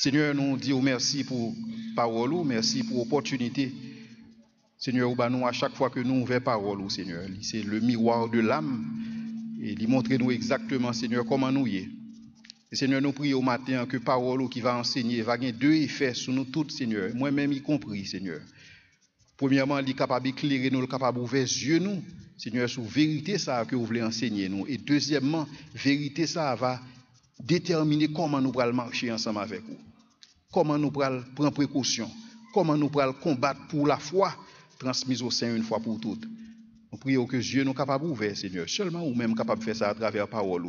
Seigneur, nous disons merci pour parole, merci pour l'opportunité. Seigneur, nous, à chaque fois que nous ouvrons parole, Seigneur, c'est le miroir de l'âme et il montre nous exactement, Seigneur, comment nous y est. Et Seigneur, nous prions au matin que parole qui va enseigner va gagner deux effets sur nous tous, Seigneur, moi-même y compris, Seigneur. Premièrement, il est capable d'éclairer nous, capable d'ouvrir les yeux nous, Seigneur, sur vérité ça que vous voulez enseigner nous. Et deuxièmement, vérité ça va déterminer comment nous allons marcher ensemble avec vous. Comment nous allons prendre précaution, comment nous allons combattre pour la foi transmise au sein une fois pour toutes. Nous prions que Dieu nous capable d'ouvrir, Seigneur. Seulement vous-même capable de faire ça à travers la parole.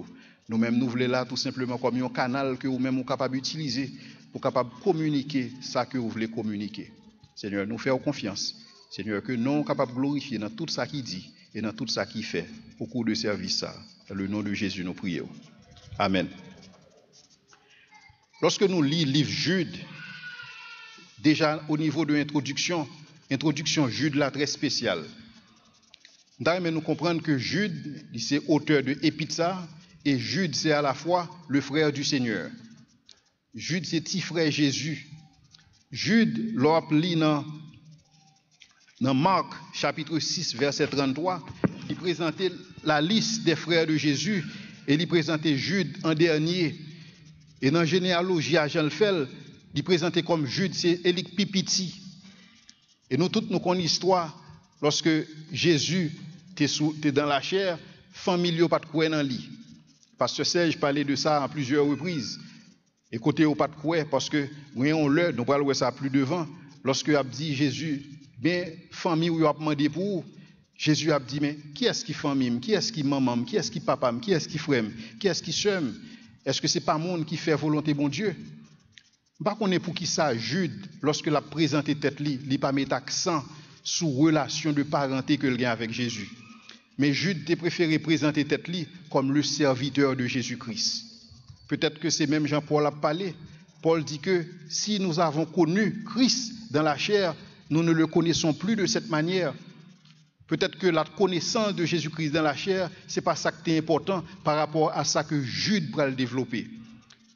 Nous-mêmes, nous voulons là tout simplement comme un canal que vous-même vous capable d'utiliser pour capable communiquer ça que vous voulez communiquer. Seigneur, nous faisons confiance. Seigneur, que nous sommes capables de glorifier dans tout ça qui dit et dans tout ça qui fait au cours de service ça. Dans le nom de Jésus, nous prions. Amen. Lorsque nous lisons le livre Jude, déjà au niveau de l'introduction, Jude là très spéciale. Nous comprenons que Jude, c'est auteur de Épître et Jude, c'est à la fois le frère du Seigneur. Jude, c'est petit frère Jésus. Jude, l'on lit dans Marc, chapitre 6, verset 33, il présentait la liste des frères de Jésus et il présentait Jude en dernier. Et dans la généalogie à Jean Lefel, il présentait comme Jude, c'est Élic Pipiti. Et nous tous nous connaissons l'histoire, lorsque Jésus était dans la chair, famille n'a pas de quoi dans lit. Pasteur Serge parlait de ça à plusieurs reprises. Et côté au pas de quoi, parce que nous l'heure, nous parlons ça plus devant, lorsque a dit Jésus, bien, famille ou a demandé pour, Jésus a dit, mais qui est-ce qui famille, qui est-ce qui maman, qui est-ce qui papa, qui est-ce qui frère, qui est-ce qui soeur? Est-ce que c'est pas monde qui fait volonté bon Dieu? Pas qu'on est pour qui ça Jude lorsque l'a présenté tête li pas mettre accent sur relation de parenté que le gain avec Jésus. Mais Jude a préféré présenter tête li comme le serviteur de Jésus-Christ. Peut-être que c'est même Jean-Paul a parlé. Paul dit que si nous avons connu Christ dans la chair, nous ne le connaissons plus de cette manière. Peut-être que la connaissance de Jésus-Christ dans la chair, ce n'est pas ça qui est important par rapport à ça que Jude va le développer.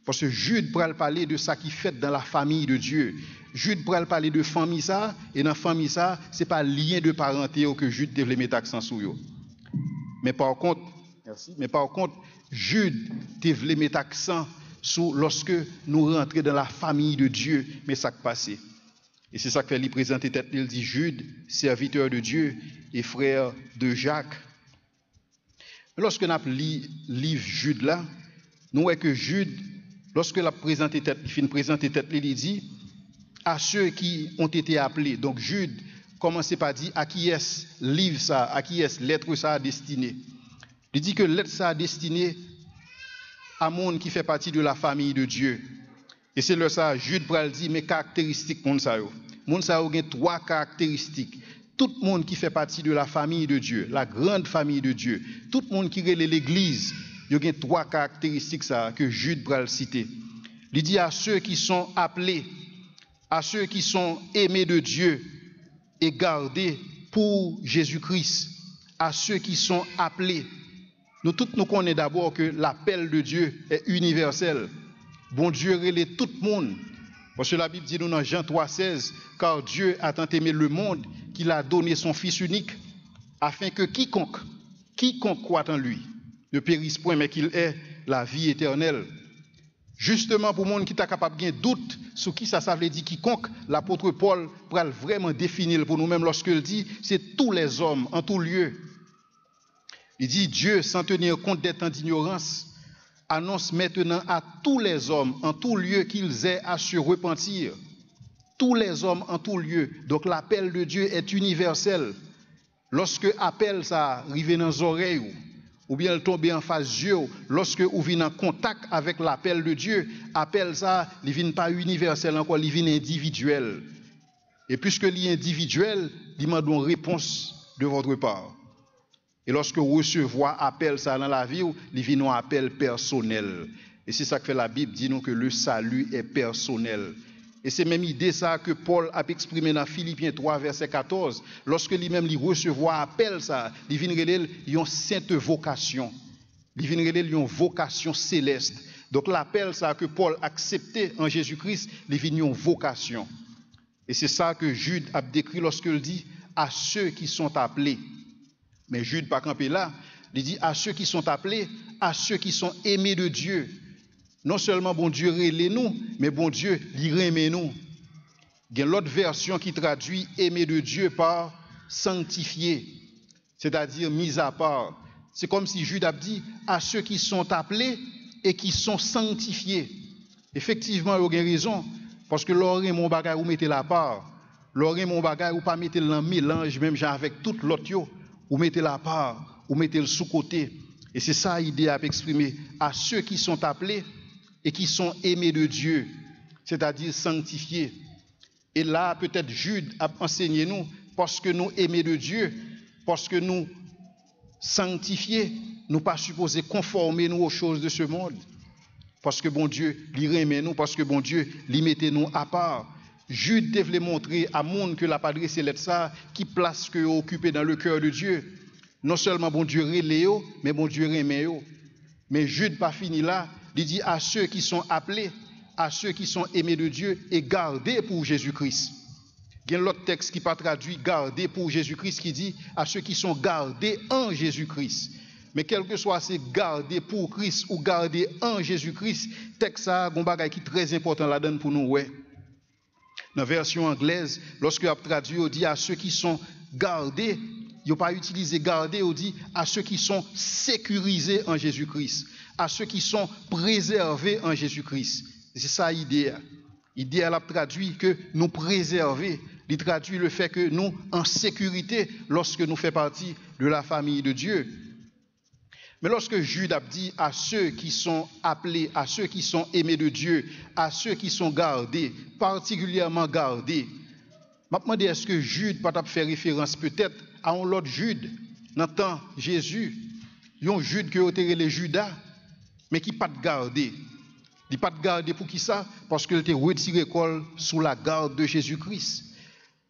Parce que Jude va parler de ça qui fait dans la famille de Dieu. Jude va parler de famille ça, et dans la famille ça, ce n'est pas lien de parenté que Jude devait mettre accent sur. Mais par contre, Jude devait mettre accent sur lorsque nous rentrons dans la famille de Dieu, mais ça qui passe. Et c'est ça que lui présenter tête, il dit Jude, serviteur de Dieu et frère de Jacques. Lorsque nous avons lu le livre Jude là, nous voyons que Jude, lorsque il a présenté tête, il dit à ceux qui ont été appelés. Donc Jude commence par dire à qui est livre ça, à qui est lettre ça destiné. Il dit que lettre ça destiné à monde qui fait partie de la famille de Dieu. Et c'est là ça, Jude pral dit mes caractéristiques monde ça yo. Monde ça yo gen trois caractéristiques. Tout le monde qui fait partie de la famille de Dieu, la grande famille de Dieu, tout le monde qui relève l'église, il y a trois caractéristiques ça que Jude pral citer. Il dit à ceux qui sont appelés, à ceux qui sont aimés de Dieu et gardés pour Jésus-Christ, à ceux qui sont appelés. Nous tous nous connaissons d'abord que l'appel de Dieu est universel. Bon Dieu relève tout le monde. Parce que la Bible dit nous dans Jean 3,16, car Dieu a tant aimé le monde qu'il a donné son Fils unique, afin que quiconque croit en lui ne périsse point, mais qu'il ait la vie éternelle. Justement, pour le monde qui est capable de doute sur qui ça veut dire quiconque, l'apôtre Paul pourra vraiment définir pour nous-mêmes lorsqu'il dit c'est tous les hommes en tout lieu. Il dit Dieu, sans tenir compte des temps d'ignorance, annonce maintenant à tous les hommes en tout lieu qu'ils aient à se repentir. Tous les hommes en tout lieu. Donc l'appel de Dieu est universel. Lorsque appel ça arrive dans les oreilles ou bien elle tombe en face de Dieu, lorsque vous venez en contact avec l'appel de Dieu, appel ça, il ne vient pas universel encore, il vient individuel. Et puisque il est individuel, il demande une réponse de votre part. Et lorsque vous recevez appel ça dans la vie, il vient un appel personnel. Et c'est ça que fait la Bible, dit nous que le salut est personnel. Et c'est même idée ça que Paul a exprimé dans Philippiens 3, verset 14. Lorsque lui-même il recevra appel ça, il vient une sainte vocation. Il vient une vocation céleste. Donc l'appel ça que Paul acceptait en Jésus-Christ, les vignes vocation. Et c'est ça que Jude a décrit lorsqu'il dit à ceux qui sont appelés. Mais Jude pas campé là, il dit à ceux qui sont appelés, à ceux qui sont aimés de Dieu. Non seulement bon Dieu relève nous, mais bon Dieu il aime nous. Il y a l'autre version qui traduit aimé de Dieu par sanctifié, c'est-à-dire mis à part. C'est comme si Jude a dit à ceux qui sont appelés et qui sont sanctifiés. Effectivement, il y a raison, parce que l'oré mon bagage ou mettez la part, l'oré mon bagage ou pas mettez le mélange même avec tout l'autre ou mettez la part, ou mettez le sous-côté. Et c'est ça l'idée à exprimer à ceux qui sont appelés et qui sont aimés de Dieu, c'est-à-dire sanctifiés. Et là, peut-être Jude a enseigné nous, parce que nous aimés de Dieu, parce que nous sanctifiés, nous pas supposés conformer nous aux choses de ce monde. Parce que bon Dieu, lui aimait nous, parce que bon Dieu, lui mettait nous à part. Jude devait montrer à monde que la padre c'est ça, qui place que occupé dans le cœur de Dieu. Non seulement bon Dieu reléo, mais bon Dieu aimait. Mais Jude pas fini là, il dit à ceux qui sont appelés, à ceux qui sont aimés de Dieu et gardés pour Jésus-Christ. Il y a l'autre texte qui pas traduit gardés pour Jésus-Christ qui dit à ceux qui sont gardés en Jésus-Christ. Mais quel que soit ces gardés pour Christ ou gardés en Jésus-Christ, texte ça, un bagage qui est très important là-dedans pour nous. Ouais. Dans la version anglaise, lorsque a traduit, on dit à ceux qui sont gardés, il n'a pas utilisé garder, on dit à ceux qui sont sécurisés en Jésus-Christ, à ceux qui sont préservés en Jésus-Christ. C'est ça l'idée. L'idée, elle a traduit que nous préserver. Il traduit le fait que nous en sécurité lorsque nous faisons partie de la famille de Dieu. Mais lorsque Jude a dit à ceux qui sont appelés, à ceux qui sont aimés de Dieu, à ceux qui sont gardés, particulièrement gardés, je me demande est-ce que Jude peut faire référence peut-être à un autre Jude, dans le temps Jésus, un Jude qui a été les Judas, mais qui pas de garder. Il n'est pas de garder pour qui ça? Parce qu'il était retiré sous la garde de Jésus-Christ.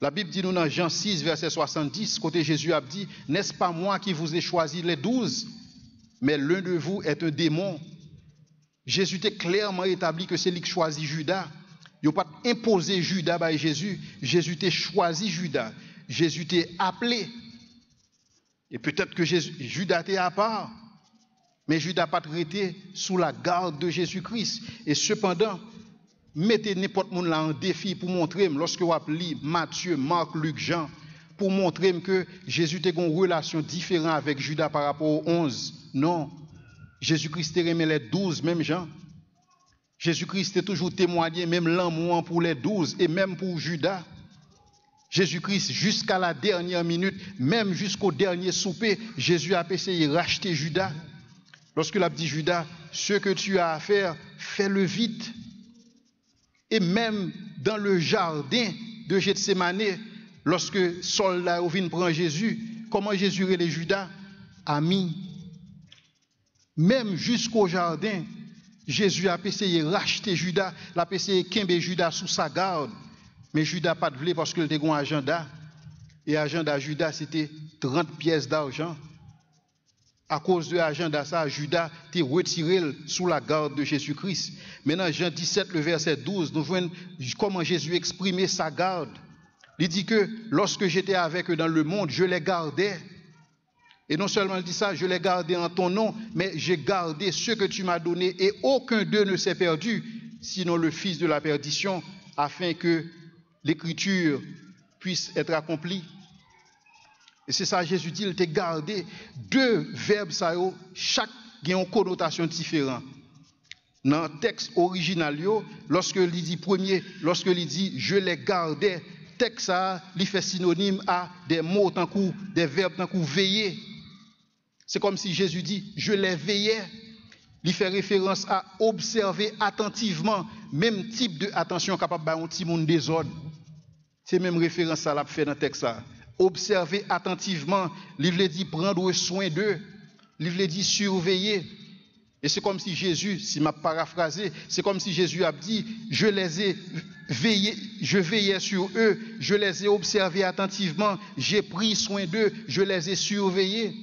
La Bible dit nous dans Jean 6, verset 70, côté Jésus a dit, n'est-ce pas moi qui vous ai choisi les 12, mais l'un de vous est un démon. Jésus était clairement établi que c'est lui qui choisit Judas. Il n'a pas imposé Judas par Jésus. Jésus t'a choisi Judas. Jésus t'a appelé. Et peut-être que Judas était à part. Mais Judas n'a pas traité sous la garde de Jésus-Christ. Et cependant, mettez n'importe qui là en défi pour montrer, lorsque vous appelez Matthieu, Marc, Luc, Jean, pour montrer que Jésus a une relation différente avec Judas par rapport aux 11. Non. Jésus-Christ aimait les 12, même Jean. Jésus-Christ a toujours témoigné, même l'amour pour les 12 et même pour Judas. Jésus-Christ, jusqu'à la dernière minute, même jusqu'au dernier souper, Jésus a essayé de racheter Judas. Lorsqu'il a dit Judas, ce que tu as à faire, fais-le vite. Et même dans le jardin de Gethsémane, lorsque soldats viennent prendre Jésus, comment Jésus et les Judas? Ami. Même jusqu'au jardin, Jésus a essayé de racheter Judas, il a essayé de quimber Judas sous sa garde. Mais Judas n'a pas de voulu parce qu'il était un agenda. Et l'agenda Judas, c'était 30 pièces d'argent. À cause de l'agenda, ça, Judas était retiré sous la garde de Jésus-Christ. Maintenant, Jean 17, le verset 12, nous voyons comment Jésus exprimait sa garde. Il dit que lorsque j'étais avec eux dans le monde, je les gardais. Et non seulement il dit ça, je les gardais en ton nom, mais j'ai gardé ce que tu m'as donné et aucun d'eux ne s'est perdu, sinon le fils de la perdition, afin que l'écriture puisse être accomplie. Et c'est ça, Jésus dit, il t'a gardé. Deux verbes, ça, chaque a une connotation différente. Dans le texte original, lorsque il dit premier, lorsque il dit je les gardais, texte ça, il fait synonyme à des mots tant que des verbes tant que veiller. C'est comme si Jésus dit je les veillais. Il fait référence à observer attentivement, même type de attention capable de un petit monde désordre. C'est même référence à la fait dans le texte ça. Observer attentivement, il dit prendre soin d'eux, il dit surveiller. Et c'est comme si Jésus, si m'a paraphrasé, c'est comme si Jésus a dit, je les ai veillés, je veillais sur eux, je les ai observés attentivement, j'ai pris soin d'eux, je les ai surveillés.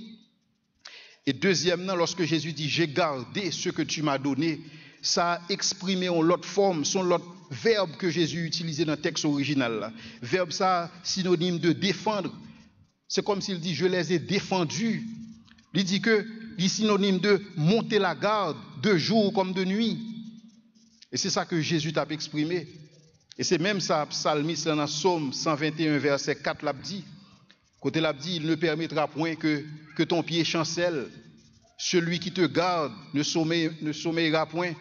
Et deuxièmement, lorsque Jésus dit, j'ai gardé ce que tu m'as donné, ça a exprimé en l'autre forme, son l'autre verbe que Jésus utilisait dans le texte original. Là. Verbe ça, synonyme de défendre. C'est comme s'il dit, je les ai défendus. Il dit que, il est synonyme de monter la garde, de jour comme de nuit. Et c'est ça que Jésus t'a exprimé. Et c'est même ça, psalmiste dans Psaume 121, verset 4, l'a dit. Côté l'a dit, il ne permettra point que ton pied chancelle. Celui qui te garde ne sommeillera point.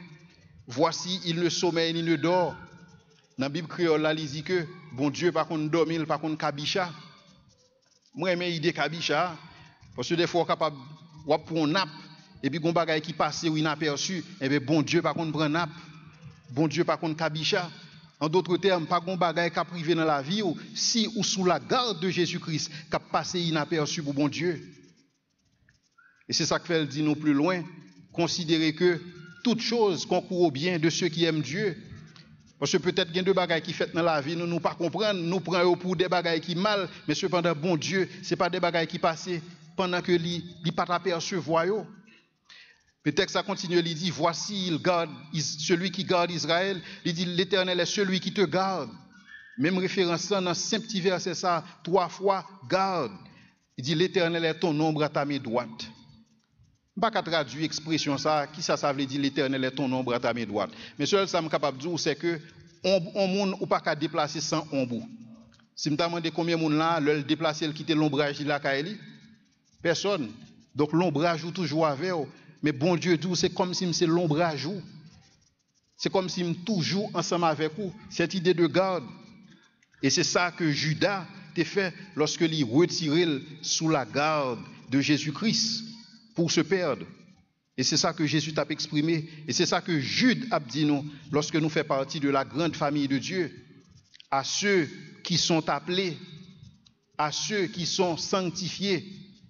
Voici, il ne sommeille ni ne dort. Dans la Bible créole, là, il dit que, bon Dieu, par contre, dormir, par contre, kabicha. Moi, j'aime l'idée kabicha. Parce que des fois, on est capable de prendre un nappe. Et puis, on bagaille qui passe ou inaperçu. Et bien, bon Dieu, par contre, prend nappe. Bon Dieu, par contre, kabicha. En d'autres termes, pas de bagaille qui a privé dans la vie ou si ou sous la garde de Jésus-Christ qui a passé inaperçu pour bon Dieu. Et c'est ça que fait dit nous plus loin, considérer que toute chose concourt au bien de ceux qui aiment Dieu. Parce que peut-être qu'il y a deux bagailles qui fait dans la vie, nous ne pas comprendre, nous prenons pour des bagailles qui mal, mais cependant, bon Dieu, ce n'est pas des bagailles qui passent pendant que lui pas apercevoir. Le texte a continué, il dit, voici, celui qui garde Israël, il dit, l'Éternel est celui qui te garde. Même référence dans un simple petit verset, ça, 3 fois, garde. Il dit, l'Éternel est ton ombre à ta main droite. Je ne vais pas traduire l'expression ça, qui ça veut dire, l'Éternel est ton ombre à ta main droite. Mais seul ça, je suis capable de dire, c'est que, on monde ou pas qu'à déplacer sans ombre. Si je me demande combien de monde là, le déplacer, le quitter l'ombrage de la Kaeli, personne. Donc l'ombrage ou toujours avec. Mais bon Dieu dit, c'est comme si c'est l'ombrage. C'est comme si je toujours ensemble avec vous. Cette idée de garde. Et c'est ça que Judas a fait lorsque il retirait sous la garde de Jésus-Christ pour se perdre. Et c'est ça que Jésus t'a exprimé. Et c'est ça que Jude a dit nous lorsque nous faisons partie de la grande famille de Dieu. À ceux qui sont appelés, à ceux qui sont sanctifiés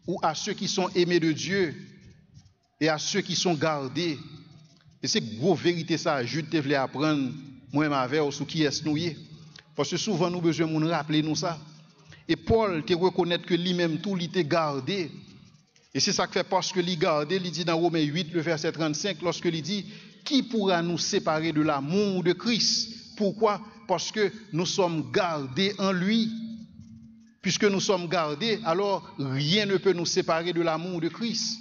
ou à ceux qui sont aimés de Dieu. Et à ceux qui sont gardés. Et c'est gros vérité ça, Jude te voulait apprendre, moi-même avec, sur qui est-ce nous. Parce que souvent nous besoin de nous rappeler nous ça. Et Paul te reconnaître que lui-même tout il était gardé. Et c'est ça que fait parce que lui gardé, il dit dans Romains 8, le verset 35, lorsque il dit, qui pourra nous séparer de l'amour de Christ? Pourquoi? Parce que nous sommes gardés en lui. Puisque nous sommes gardés, alors rien ne peut nous séparer de l'amour de Christ.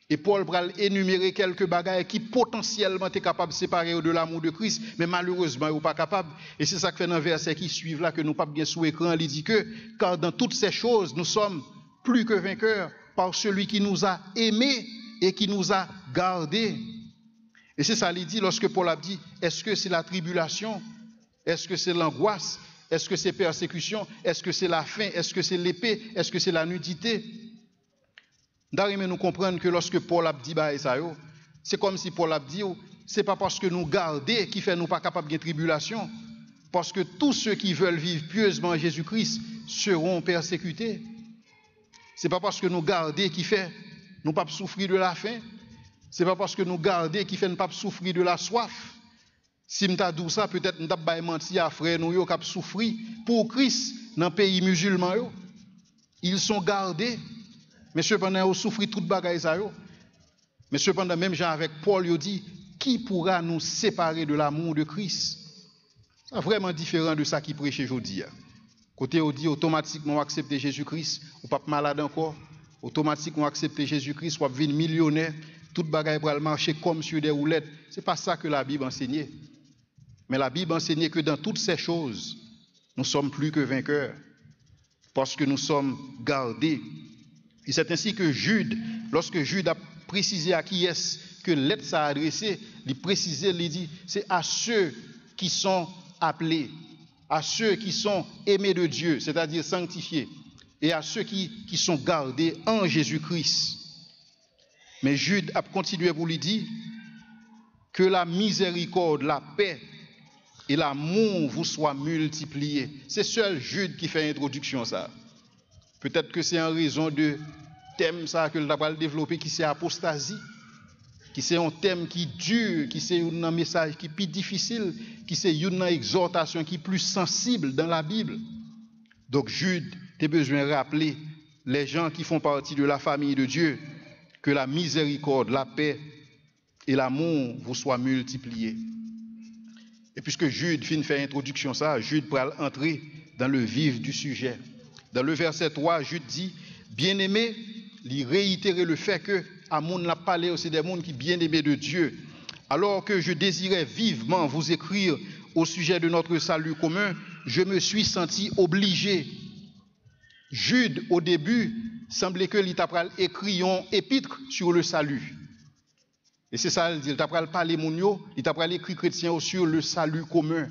Et Paul va énumérer quelques bagages qui potentiellement sont capables de séparer de l'amour de Christ, mais malheureusement, ils ne sont pas capables. Et c'est ça que fait dans le verset qui suit là, que nous pas bien sous écran, il dit que, car dans toutes ces choses, nous sommes plus que vainqueurs par celui qui nous a aimés et qui nous a gardés. Et c'est ça, il dit, lorsque Paul a dit, est-ce que c'est la tribulation? Est-ce que c'est l'angoisse? Est-ce que c'est persécution? Est-ce que c'est la faim? Est-ce que c'est l'épée? Est-ce que c'est la nudité? D'ailleurs, nous comprenons que lorsque Paul a dit ça, c'est comme si Paul a dit, c'est pas parce que nous gardons qui fait nous pas capables de tribulation, parce que tous ceux qui veulent vivre pieusement en Jésus-Christ seront persécutés. C'est pas parce que nous gardons qui fait nous pas souffrir de la faim, c'est pas parce que nous gardons qui fait nous pas souffrir de la soif. Si m'ta dit ça, peut-être m'ta pas menti à frère nous qui souffrir pour Christ dans le pays musulman. Ils sont gardés. Mais cependant, on souffre toute bagaille ça. Mais cependant, même Jean avec Paul, il dit, qui pourra nous séparer de l'amour de Christ? C'est vraiment différent de ça qui prêche aujourd'hui. Côté on dit automatiquement accepter Jésus-Christ, ou pas malade encore, automatiquement accepter Jésus-Christ, ou devenir millionnaire, toute bagaille pour marcher comme sur des roulettes. C'est pas ça que la Bible enseignait. Mais la Bible enseignait que dans toutes ces choses, nous sommes plus que vainqueurs, parce que nous sommes gardés. Et c'est ainsi que Jude, lorsque Jude a précisé à qui est-ce que l'être s'est adressé, il précisait, il dit, c'est à ceux qui sont appelés, à ceux qui sont aimés de Dieu, c'est-à-dire sanctifiés, et à ceux qui sont gardés en Jésus-Christ. Mais Jude a continué pour lui dire que la miséricorde, la paix et l'amour vous soient multipliés. C'est seul Jude qui fait l'introduction ça. Peut-être que c'est en raison de thème ça que le va développer qui c'est apostasie, qui c'est un thème qui dure, qui c'est un message qui est plus difficile, qui c'est une exhortation qui est plus sensible dans la Bible. Donc Jude, tu as besoin de rappeler les gens qui font partie de la famille de Dieu que la miséricorde, la paix et l'amour vous soit multiplié. Et puisque Jude fin fait introduction ça, Jude pourra entrer dans le vif du sujet. Dans le verset 3, Jude dit, bien-aimé, il réitérer le fait que à moun l'a parlé aussi des mondes qui bien-aimés de Dieu. Alors que je désirais vivement vous écrire au sujet de notre salut commun, je me suis senti obligé. Jude, au début, semblait que l'itapral écrit un épître sur le salut. Et c'est ça, il t'a parlé mounio, il t'a écrit chrétien sur le salut commun.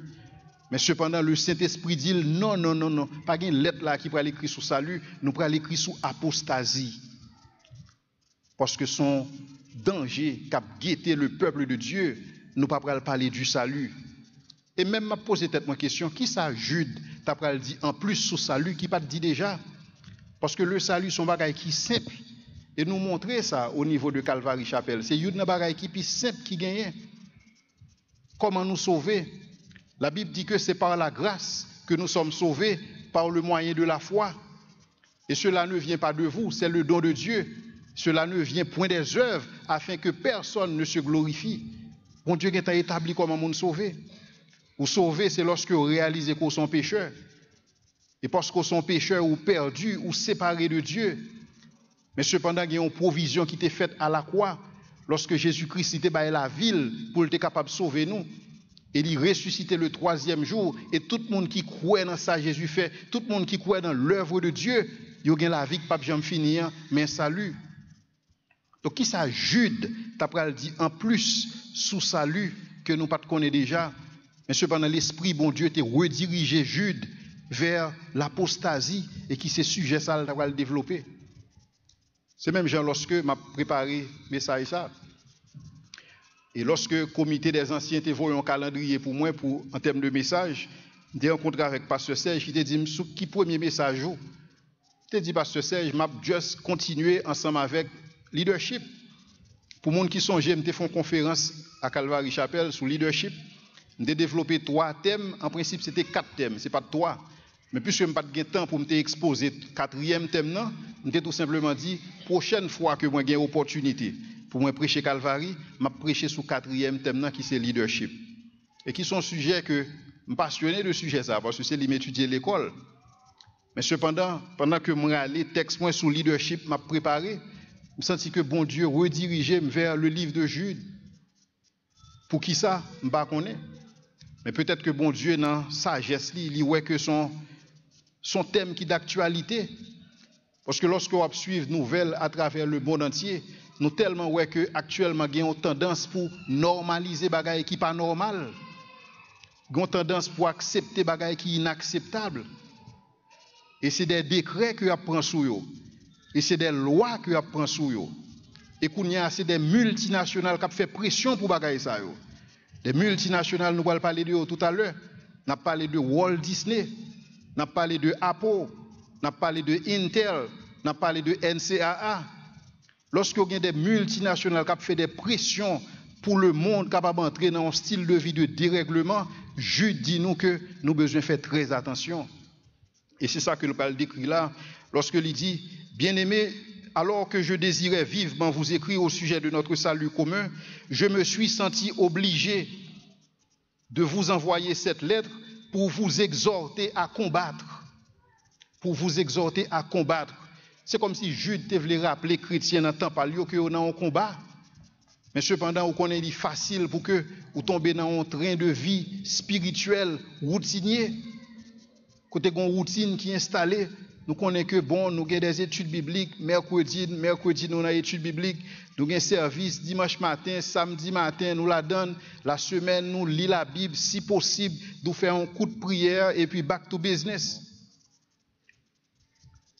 Mais cependant, le Saint-Esprit dit non, pas une lettre là qui pourrait écrire sur salut, nous pourrons l'écrire sur apostasie. Parce que son danger qu'a guetté le peuple de Dieu, nous pas parler du salut. Et même m'a posé peut-être une question, qui ça Jude t'a dit en plus sur salut qui pas dit déjà? Parce que le salut son bagage qui simple. Et nous montrer ça au niveau de Calvary Chapelle. C'est une bagaille qui plus simple qui gagne. Comment nous sauver? La Bible dit que c'est par la grâce que nous sommes sauvés par le moyen de la foi. Et cela ne vient pas de vous, c'est le don de Dieu. Cela ne vient point des œuvres afin que personne ne se glorifie. Bon Dieu qui t'a établi comment nous sauver. Vous sauver, c'est lorsque vous réalisez qu'on sont pécheurs. Et parce qu'on sont pécheurs ou perdus ou séparés de Dieu. Mais cependant, il y a une provision qui était faite à la croix lorsque Jésus-Christ était dans la ville pour être capable de sauver nous. Et il ressuscitait le 3e jour. Et tout le monde qui croit dans ça, Jésus fait, tout le monde qui croit dans l'œuvre de Dieu, il y a la vie qui ne peut jamais finir, mais un salut. Donc, qui ça Jude, t'as dit en plus sous salut que nous ne connaissons pas déjà. Mais cependant, l'Esprit, bon Dieu, t'a redirigé Jude vers l'apostasie et qui c'est sujet ça, t'as développé. C'est même genre lorsque m'a préparé le message ça. Et lorsque le comité des anciens t'a envoyé un calendrier pour moi en termes de message, j'ai rencontré avec Pasteur Serge qui t'a dit qui premier message ou t'a dit Pasteur Serge m'a juste continuer ensemble avec leadership. Pour les gens qui sont j'aime fait une conférence à Calvary Chapelle sur leadership, j'ai développé 3 thèmes, en principe c'était 4 thèmes, c'est pas 3. Mais puisque je n'ai pas de temps pour m'exposer le 4e thème, je tout simplement dit, prochaine fois que moi j'ai une opportunité pour moi prêcher Calvary, je prêcher sur le 4e thème qui c'est leadership. Et qui sont sujets que je suis passionné de sujet ça, parce que c'est l'étudier l'école. Mais cependant, pendant que je allais texte moi sur leadership, je préparé, je senti que bon Dieu redirigeait vers le livre de Jude. Pour qui ça, je ne sais pas. Mais peut-être que bon Dieu, dans sa sagesse, il voit que son thème qui est d'actualité. Parce que lorsque on suit les nouvelles à travers le monde entier, nous tellement ouais que actuellement il y a une tendance pour normaliser bagaille qui pas normal. Il y a une tendance pour accepter bagaille qui inacceptable. Et c'est des décrets que on prend sur eux. Et c'est des lois que on prend sur eux. Et qu'on y a c'est des multinationales qui fait pression pour bagaille ça yo. Des multinationales, nous allons parler de eux tout à l'heure. On a parlé de Walt Disney, on a parlé de Apple, on a parlé de Intel, on a parlé de NCAA. Lorsque vous avez des multinationales qui font des pressions pour le monde capable d'entrer dans un style de vie de dérèglement, Jude dit nous que nous avons besoin de faire très attention. Et c'est ça que le Paul décrit là, lorsqu'il dit, bien-aimé, alors que je désirais vivement vous écrire au sujet de notre salut commun, je me suis senti obligé de vous envoyer cette lettre pour vous exhorter à combattre. Pour vous exhorter à combattre. C'est comme si Jude te voulait rappeler chrétien dans le temps par que vous dans un combat. Mais cependant, vous connaissez facile pour que vous tombez dans un train de vie spirituel routinier. Côté une routine qui est installée, nous connaissons que bon, nous avons des études bibliques, mercredi nous avons des études bibliques, nous avons un service dimanche matin, samedi matin, nous la donnons, la semaine nous lisons la Bible, si possible, nous faisons un coup de prière et puis back to business.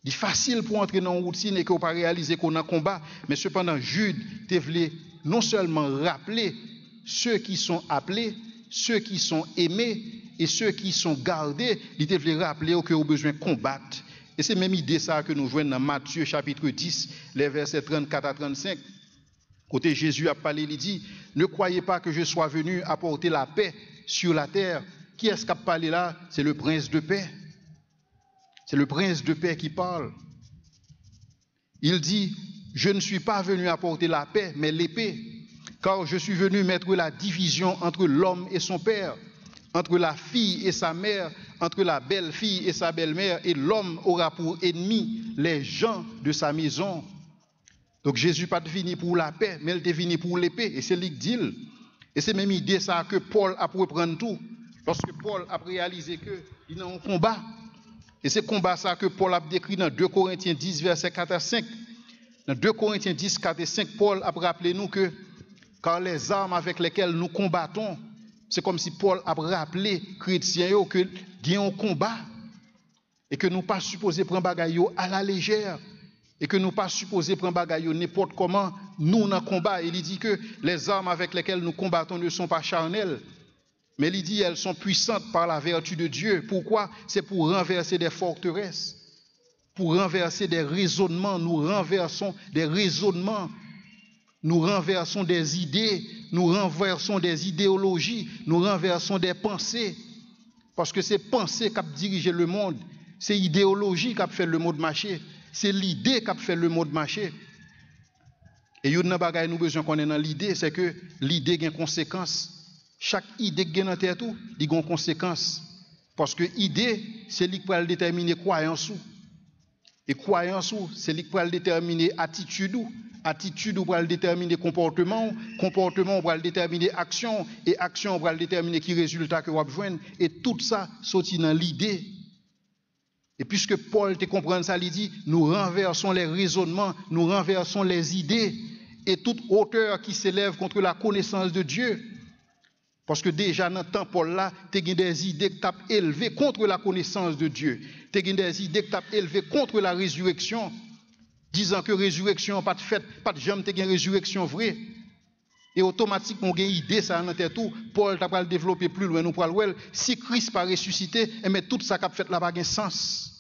C'est facile pour entrer dans une routine et qu'on ne pas réaliser qu'on a un combat, mais cependant, Jude te voulait non seulement rappeler ceux qui sont appelés, ceux qui sont aimés et ceux qui sont gardés, il te voulait rappeler que vous avez besoin de combattre. Et c'est même idée ça que nous voyons dans Matthieu chapitre 10, les versets 34 à 35. Côté Jésus a parlé, il dit, ne croyez pas que je sois venu apporter la paix sur la terre. Qui est-ce qui a parlé là? C'est le prince de paix. C'est le prince de paix qui parle. Il dit, je ne suis pas venu apporter la paix, mais l'épée. Car je suis venu mettre la division entre l'homme et son père, entre la fille et sa mère, entre la belle-fille et sa belle-mère, et l'homme aura pour ennemi les gens de sa maison. Donc Jésus pas venu pour la paix, mais il est venu pour l'épée, et c'est lui qui dit. Et c'est même idée ça que Paul a pour reprendre tout. Lorsque Paul a réalisé qu'il y a un combat, et c'est combat ça que Paul a décrit dans 2 Corinthiens 10, versets 4 à 5. Dans 2 Corinthiens 10, 4 et 5, Paul a rappelé nous que car les armes avec lesquelles nous combattons, c'est comme si Paul a rappelé chrétiens que il y a un combat et que nous pas supposés prendre bagaille à la légère et que nous pas supposés prendre bagaille n'importe comment. Nous dans combat, il dit que les armes avec lesquelles nous combattons ne sont pas charnelles, mais il dit elles sont puissantes par la vertu de Dieu. Pourquoi? C'est pour renverser des forteresses, pour renverser des raisonnements. Nous renversons des raisonnements. Nous renversons des idées, nous renversons des idéologies, nous renversons des pensées. Parce que c'est pensée qui a dirigé le monde, c'est idéologie qui a fait le monde marcher, c'est l'idée qui a fait le monde marcher. Et il y a une bagaille nous besoin qu'on ait dans l'idée, c'est que l'idée a une conséquence. Chaque idée qui est dans tête, il a une conséquence. Parce que l'idée, c'est lui qui va déterminer croyance. Et croyance, c'est lui qui va déterminer attitude. Attitude va déterminer comportement, comportement va déterminer action, et action va déterminer qui résultat que vous avez besoin. Et tout ça sorti dans l'idée. Et puisque Paul te comprend ça, il dit, nous renversons les raisonnements, nous renversons les idées, et toute hauteur qui s'élève contre la connaissance de Dieu. Parce que déjà dans le temps Paul là, tu as des idées que tu as élevées contre la connaissance de Dieu. Tu as des idées que tu as élevées contre la résurrection. Disant que résurrection pas de fait, pas de jamais une résurrection vraie. Et automatiquement, on a une idée, ça en tête tout. Paul t'a pas le développer plus loin, nous pour le si Christ pas ressuscité, mais tout ça qu'a fait là pas de sens.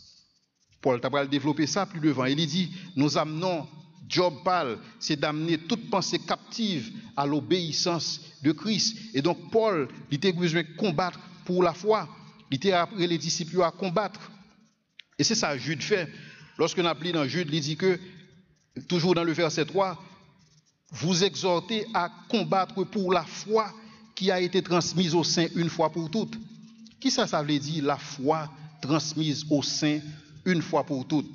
Paul t'a pas le développer ça plus devant. Il dit, nous amenons, Job parle, c'est d'amener toute pensée captive à l'obéissance de Christ. Et donc Paul, il était besoin de combattre pour la foi. Il était appelé les disciples à combattre. Et c'est ça Jude fait. Lorsque nous appelons dans Jude, il dit que, toujours dans le verset 3, vous exhortez à combattre pour la foi qui a été transmise au sein une fois pour toutes. Qui ça veut dire la foi transmise au sein une fois pour toutes?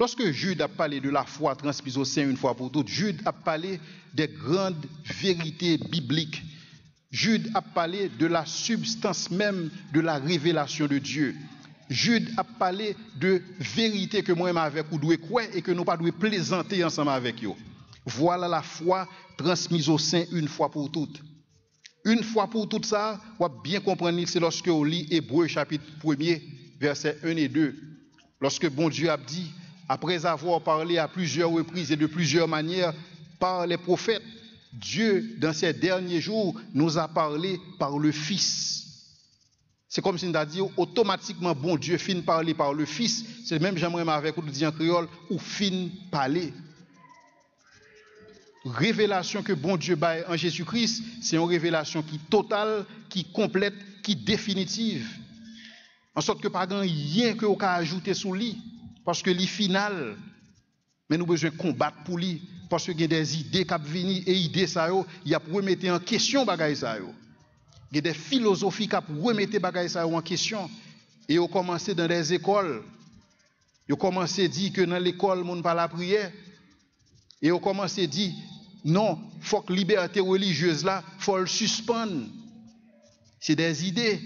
Lorsque Jude a parlé de la foi transmise au sein une fois pour toutes, Jude a parlé des grandes vérités bibliques. Jude a parlé de la substance même de la révélation de Dieu. Jude a parlé de vérité que moi-même avec ou doit croire et que nous pas doit plaisanter ensemble avec eux. Voilà la foi transmise au sein une fois pour toutes. Une fois pour toutes ça, on va bien comprendre c'est lorsque on lit Hébreux chapitre 1er, versets 1 et 2. Lorsque bon Dieu a dit, après avoir parlé à plusieurs reprises et de plusieurs manières par les prophètes, Dieu, dans ces derniers jours, nous a parlé par le Fils. C'est comme si on a dit automatiquement, bon Dieu fin parler par le Fils. C'est même j'aimerais avec nous dire en créole, ou fin parler. Révélation que bon Dieu baille en Jésus-Christ, c'est une révélation qui totale, qui complète, qui définitive. En sorte que pas rien que vous ajouter sous lui, parce que lui final. Mais nous avons besoin de combattre pour lui, parce qu'il y a des idées qui viennent et idées ça il y a pour remettre en question bagaille ça yo. Il y a des philosophies qui remettent les bagages en question. Et ils ont commencé dans des écoles. Ils ont commencé à dire que dans l'école, on ne parle pas la prière. Et ils ont commencé à dire, non, il faut que la liberté religieuse, là, il faut le suspendre. C'est des idées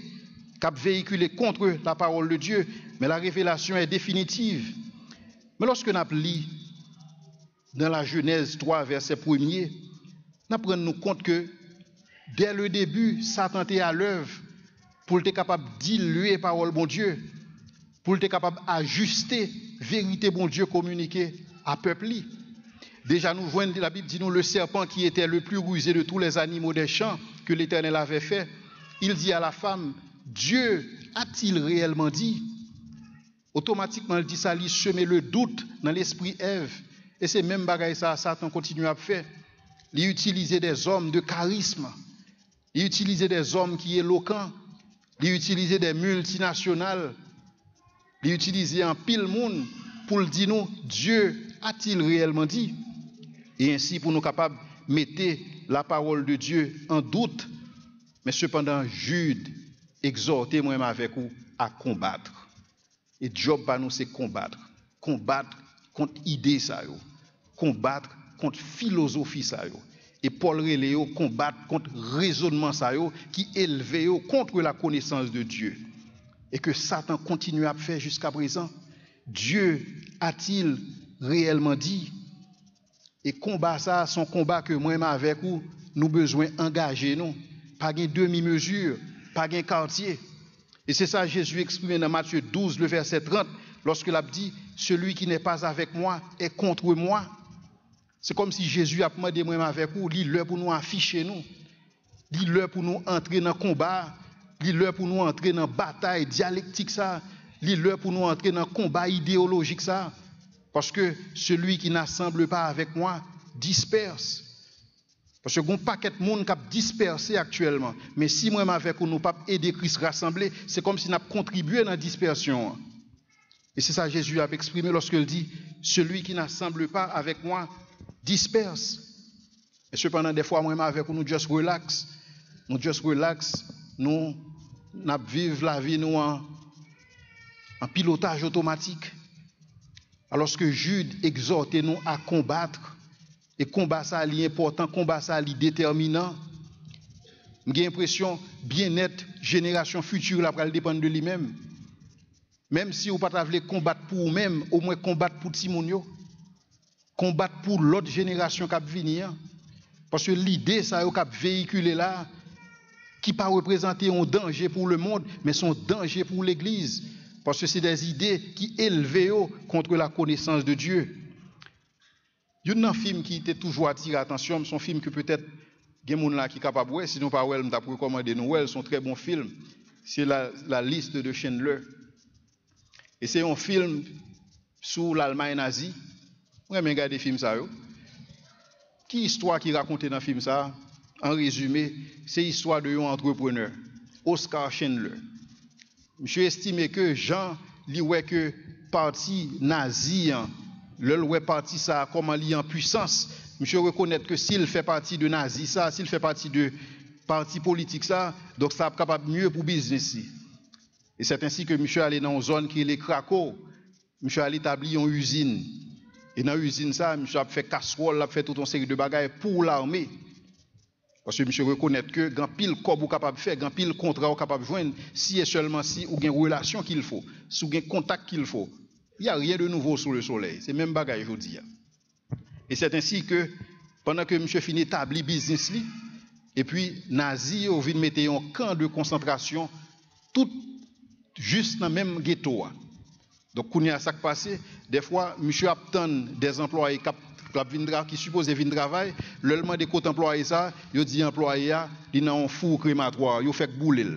qui ont véhiculé contre la parole de Dieu. Mais la révélation est définitive. Mais lorsque nous lisons dans la Genèse 3, verset 1er, nous prenons compte que dès le début, Satan était à l'œuvre pour être capable de diluer la parole bon Dieu, pour être capable d'ajuster la vérité bon Dieu communiquée à peuple. Déjà, nous voyons, la Bible dit nous, le serpent qui était le plus rusé de tous les animaux des champs que l'Éternel avait fait, il dit à la femme, Dieu a-t-il réellement dit? Automatiquement, il dit ça, il semait le doute dans l'esprit Ève. Et c'est même bagaille ça, Satan continue à faire. Il utilisait des hommes de charisme. Il utilisait des hommes qui sont éloquents. Il utilisait des multinationales. Il utilisait un pile monde pour dire nous, Dieu a-t-il réellement dit? Et ainsi, pour nous capables de mettait la parole de Dieu en doute. Mais cependant, Jude exhortait moi-même avec vous à combattre. Et job par nous, c'est combattre. Combattre contre idée ça yo. Combattre contre philosophie ça yo. Et Paul Reléo combattre contre raisonnement ça yo qui élevait contre la connaissance de Dieu. Et que Satan continue à faire jusqu'à présent. Dieu a-t-il réellement dit? Et combat ça, son combat que moi-même avec vous, nous besoin engager nous. Pas de demi-mesure, pas de quartier. Et c'est ça Jésus exprimé dans Matthieu 12, le verset 30, lorsque il a dit, celui qui n'est pas avec moi est contre moi. C'est comme si Jésus a demandé moi-même avec vous, l'heure pour nous afficher nous, l'heure pour nous entrer dans le combat, l'heure pour nous entrer dans la bataille dialectique ça, l'heure pour nous entrer dans le combat idéologique ça. Parce que celui qui n'assemble pas avec moi disperse. Parce que il y a un paquet de monde qui a dispersé actuellement. Mais si moi-même avec vous, nous pas aider Christ rassembler, c'est comme si nous avons contribué à la dispersion. Et c'est ça que Jésus a exprimé lorsqu'il dit, celui qui n'assemble pas avec moi disperse. Et cependant, des fois, moi-même avec vous, nous just relax. Nous just relax. Nous vivons la vie nous en pilotage automatique. Alors que Jude exhortait nous à combattre, et combat ça est important, combat ça est déterminant. J'ai l'impression bien-être, génération future, là, va dépendre de lui-même. Même si vous ne pouvez pas combattre pour vous-même, au moins combattre pour Timonio, combattre pour l'autre génération qui va venir. Parce que l'idée, ça qui véhiculé là, qui ne pas représenter un danger pour le monde, mais son danger pour l'Église. Parce que c'est des idées qui élevent contre la connaissance de Dieu. Il y a un film qui était toujours attiré l'attention, c'est un film que peut-être il y a des gens qui sont capables de voir, sinon pas well, je vais recommander nous. C'est un très bon film. C'est la liste de Schindler. Et c'est un film sur l'Allemagne nazie. Vous avez regardé le film ça. Qui histoire qui raconte dans le film ça? En résumé, c'est l'histoire d'un entrepreneur, Oskar Schindler. Je estime que Jean lui ouais que parti nazi, le parti ça comment il en puissance. Monsieur reconnaît que s'il fait partie de nazi ça, s'il fait partie de parti politique ça, donc ça capable mieux pour business. Et c'est ainsi que monsieur allé dans une zone qui est les Krakow. Monsieur allé établir une usine. Et dans l'usine ça, monsieur a fait casserole, a fait toute une série de bagages pour l'armée. Parce que monsieur reconnaît que grand pile cob ou capable faire, grand pile contrat ou capable joindre si et seulement si ou gain relation qu'il faut, si ou gain contact qu'il faut. Il y a rien de nouveau sous le soleil, c'est même bagage aujourd'hui. Et c'est ainsi que pendant que monsieur finit établi business li et puis nazi ou vinn mettre un camp de concentration tout juste dans même ghetto. Donc quand il y a ça qui passe, des fois monsieur attend des employés qui supposé venir travailler, le demande des côtés employés ça, il dit employé il dans un four crématoire, il fait bouler.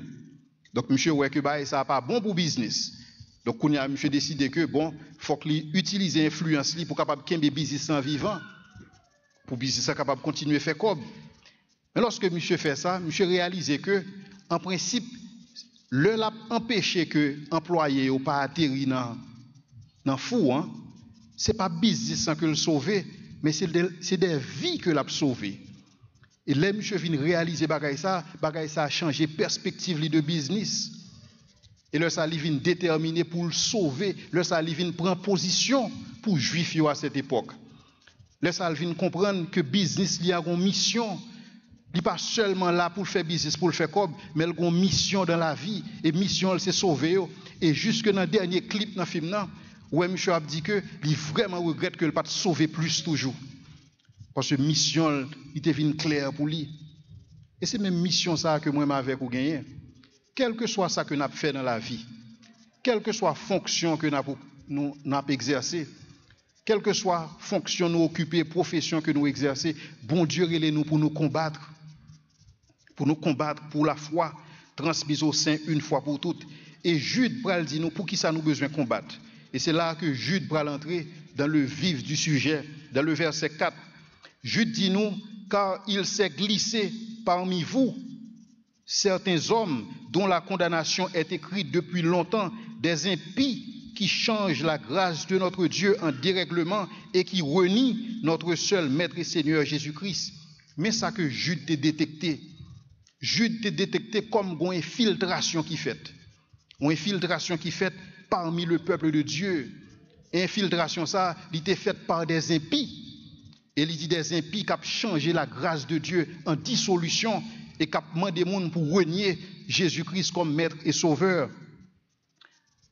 Donc monsieur ouais que ça pas bon pour business. Donc on a monsieur décidé que bon, faut qu'il utilise influence li pour capable kembe business en vivant. Pour business ça capable continuer faire comme. Mais lorsque monsieur fait ça, monsieur réalise que en principe le l'a empêché que employé ou pas atterrir dans four hein. C'est pas business que le sauver, mais c'est des vies que l'a sauvé. Et là, monsieur vient réaliser bagay ça a changé perspective de business. Et là, ça vient déterminer pour le sauver, là, ça vient prendre position pour juifs à cette époque. Là, ça vient comprendre que business il y a une mission. Il n'est pas seulement là pour faire business, pour le faire comme, mais il a une mission dans la vie. Et mission, c'est sauver. Et jusque dans le dernier clip dans le film, ouais, monsieur a dit que il vraiment regrette que le pas sauver plus toujours. Parce que mission, il devient clair pour lui. Et c'est même mission ça que moi avec ou gagner. Quel que soit ça que nous avons fait dans la vie, quelle que soit la fonction que nous avons exercée, quelle que soit la fonction nous occuper, profession que nous exerçons, bon Dieu est nous pour nous combattre pour la foi transmise au sein une fois pour toutes. Et Jude pral dit nous pour qui ça nous besoin combattre. Et c'est là que Jude pral entrer dans le vif du sujet, dans le verset 4. Jude dit nous, car il s'est glissé parmi vous certains hommes dont la condamnation est écrite depuis longtemps, des impies qui changent la grâce de notre Dieu en dérèglement et qui renient notre seul Maître et Seigneur Jésus-Christ. Mais ça que Jude t'a détecté. Jude t'a détecté comme une infiltration qui fait. Une infiltration qui fait parmi le peuple de Dieu. Infiltration ça, il était faite par des impies. Et il dit des impies qui ont changé la grâce de Dieu en dissolution et qui ont demandé des gens pour renier Jésus-Christ comme maître et sauveur.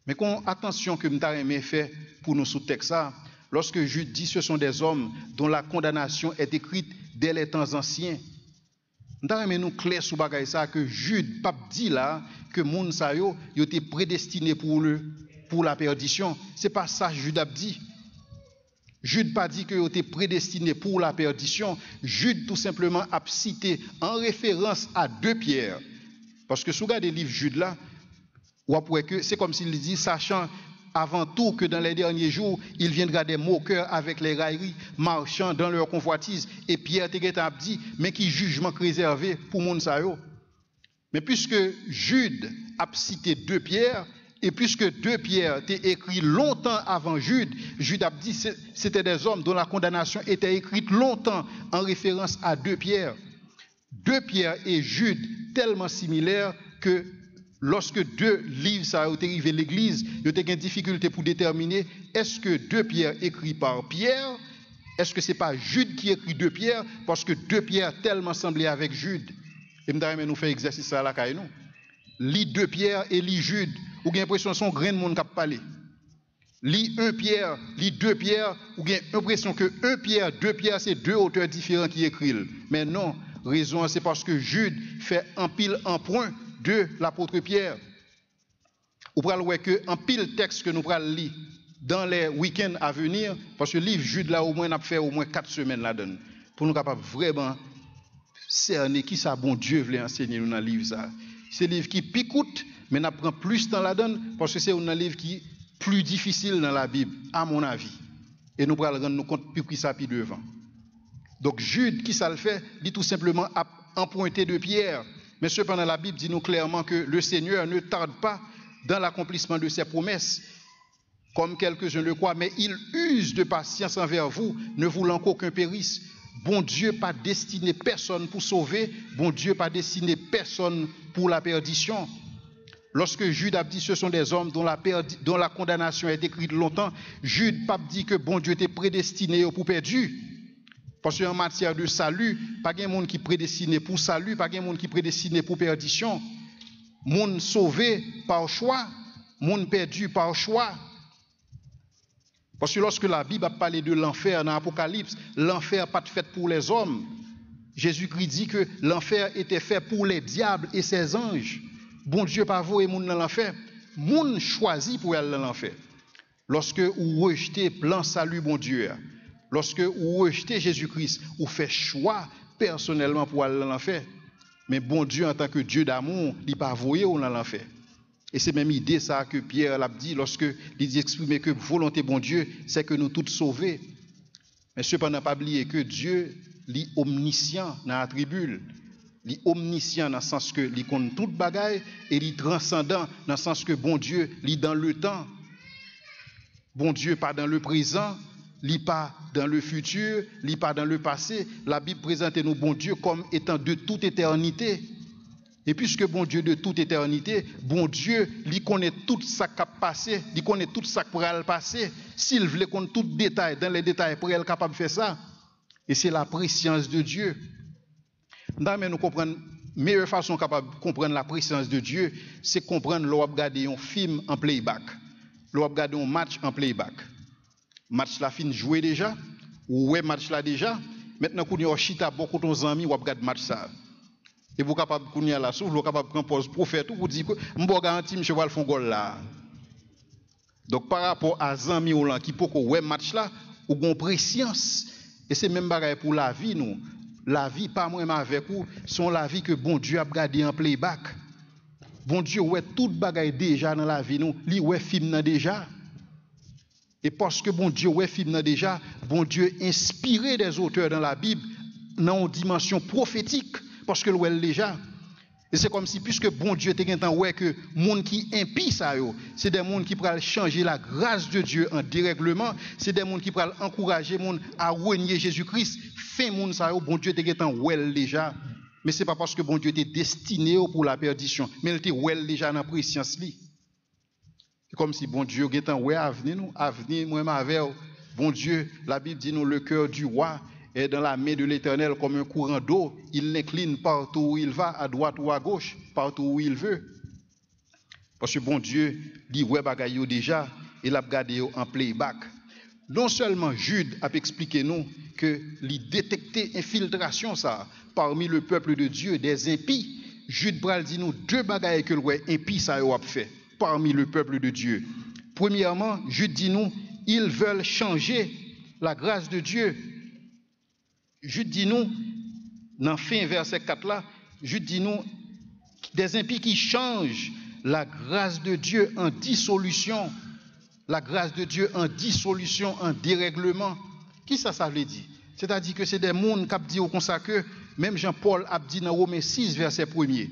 Mais attention que nous avons fait pour nous sous-texte ça, lorsque Jude dit ce sont des hommes dont la condamnation est écrite dès les temps anciens. Nous avons nous clair sur bagay ça que Jude pas dit là que moun sa yo était prédestiné pour la perdition. C'est pas ça Jude a dit. Jude pas dit que était prédestiné pour la perdition. Jude tout simplement a cité en référence à 2 Pierre. Parce que si vous regardez le livre Jude là, c'est comme s'il dit, sachant avant tout que dans les derniers jours, il viendra des moqueurs avec les railleries, marchant dans leur convoitise. Et Pierre a dit, mais qui jugement réservé pour moun sa yo. Mais puisque Jude a cité 2 Pierre, et puisque 2 Pierre était écrit longtemps avant Jude, Jude a dit c'était des hommes dont la condamnation était écrite longtemps en référence à 2 Pierre. 2 Pierre et Jude tellement similaires que lorsque 2 livres ça ont arrivé à l'église, il y a une difficulté pour déterminer est-ce que 2 Pierre écrit par Pierre, est-ce que c'est pas Jude qui écrit 2 Pierre, parce que 2 Pierre tellement semblait avec Jude. Et nous fait exercice ça là nous. Lis 2 Pierre et lis Jude, ou avez l'impression que son grain de monde qui parlé. Lis 1 Pierre, lis 2 Pierre, ou avez l'impression que 1 Pierre, 2 Pierre, c'est 2 auteurs différents qui écrivent. Mais non, raison c'est parce que Jude fait un pile en point de l'apôtre Pierre. Ou pral ouais que en pile texte que nous pral lire dans les week-ends à venir, parce que le livre Jude là au moins n'a fait au moins 4 semaines là-dedans pour nous capable vraiment cerner qui ça bon Dieu voulait enseigner nous dans le livre ça. C'est un livre qui picoute mais n'a prend plus de temps là-dedans parce que c'est un livre qui est plus difficile dans la Bible à mon avis. Et nous pral rendre nous compte plus ça puis devant. Donc Jude qui ça le fait, dit tout simplement emprunté de Pierre. Mais cependant, la Bible dit nous clairement que le Seigneur ne tarde pas dans l'accomplissement de ses promesses, comme quelques-uns le croient, mais il use de patience envers vous, ne voulant qu'aucun périsse. Bon Dieu pas destiné personne pour sauver, bon Dieu pas destiné personne pour la perdition. Lorsque Jude a dit ce sont des hommes dont la condamnation est écrite longtemps, Jude pas dit que bon Dieu était prédestiné pour perdu. Parce qu'en matière de salut, pas de monde qui prédestiné pour salut, pas de monde qui prédestiné pour perdition. Monde sauvé par choix, monde perdu par choix. Parce que lorsque la Bible a parlé de l'enfer dans l'Apocalypse, l'enfer pas fait pour les hommes. Jésus-Christ dit que l'enfer était fait pour les diables et ses anges. Bon Dieu pas voyer monde dans l'enfer, monde choisi pour aller dans l'enfer. Lorsque vous rejetez plan salut bon Dieu, lorsque vous rejetez Jésus-Christ, vous faites choix personnellement pour aller dans l'enfer. Mais bon Dieu, en tant que Dieu d'amour, il pas voyer dans l'enfer. Et c'est même idée ça que Pierre l'a dit lorsque il dit exprimer que volonté bon Dieu, c'est que nous tous sauvés. Mais cependant, pas oublier que Dieu est omniscient dans l'attribut. Il est omniscient dans le sens que il connaît toute bagaille et il est transcendant dans le sens que bon Dieu est dans le temps. Bon Dieu pas dans le présent, il n'est pas dans le futur, il n'est pas dans le passé. La Bible présente nous bon Dieu comme étant de toute éternité. Et puisque bon Dieu de toute éternité, bon Dieu, il connaît tout ça qui a passé, il connaît tout ça qui pourra le passer. S'il voulait connaître tout détail, dans les détails, pour être capable de faire ça. Et c'est la préscience de Dieu. Nous comprendre, meilleure façon capable de comprendre la préscience de Dieu, c'est comprendre l'on regarder un film en playback. L'on regarder un match en playback. Match la fin joué déjà, ou ouais match là déjà. Maintenant qu'on y a chita beaucoup de nos amis, on regarde match ça. Et vous capable qu'on y a la souffle, vous capable prendre pause prophète ou vous dire que m'bo garanti monsieur va le faire goal là. Donc par rapport à zami ou là qui peut ouais match là, ou gon préscience. Et c'est même bagaille pour la vie nous. La vie pas moi avec vous, sont la vie que bon Dieu a gardé en playback. Bon Dieu ouais toute bagaille déjà dans la vie nous, li ouais film nan déjà. Et parce que bon Dieu ouais film nan déjà, bon Dieu inspiré des auteurs dans la Bible dans une dimension prophétique parce que l'ouel déjà. Et c'est comme si, puisque bon Dieu te gen tan ouais que monde qui impie ça yo, c'est des monde qui pral changer la grâce de Dieu en dérèglement, c'est des monde qui pral encourager monde à renier Jésus-Christ, fin monde ça yo, bon Dieu te gen tan ouais déjà. Mais c'est pas parce que bon Dieu était destiné pour la perdition, mais il était ouais déjà dans préscience li. C'est comme si bon Dieu gen tan ouais avenir nous, avenir moi avec bon Dieu, la Bible dit nous le cœur du roi est dans la main de l'Éternel comme un courant d'eau. Il l'incline partout où il va, à droite ou à gauche, partout où il veut. Parce que bon Dieu dit ouais bagay yo déjà, il a gardé yo en playback. Non seulement Jude a expliqué nous que il détecté infiltration ça parmi le peuple de Dieu des impies. Jude pral dit nous deux bagay que le impie ça yo a fait parmi le peuple de Dieu. Premièrement, Jude dit nous ils veulent changer la grâce de Dieu. Jude dit nous, dans fin verset 4 là, Jude dit nous, des impies qui changent la grâce de Dieu en dissolution, la grâce de Dieu en dissolution, en dérèglement. Qui ça veut dire? C'est-à-dire que c'est des mondes qui disent comme ça que, même Jean-Paul a dit dans Romains 6, verset 1er.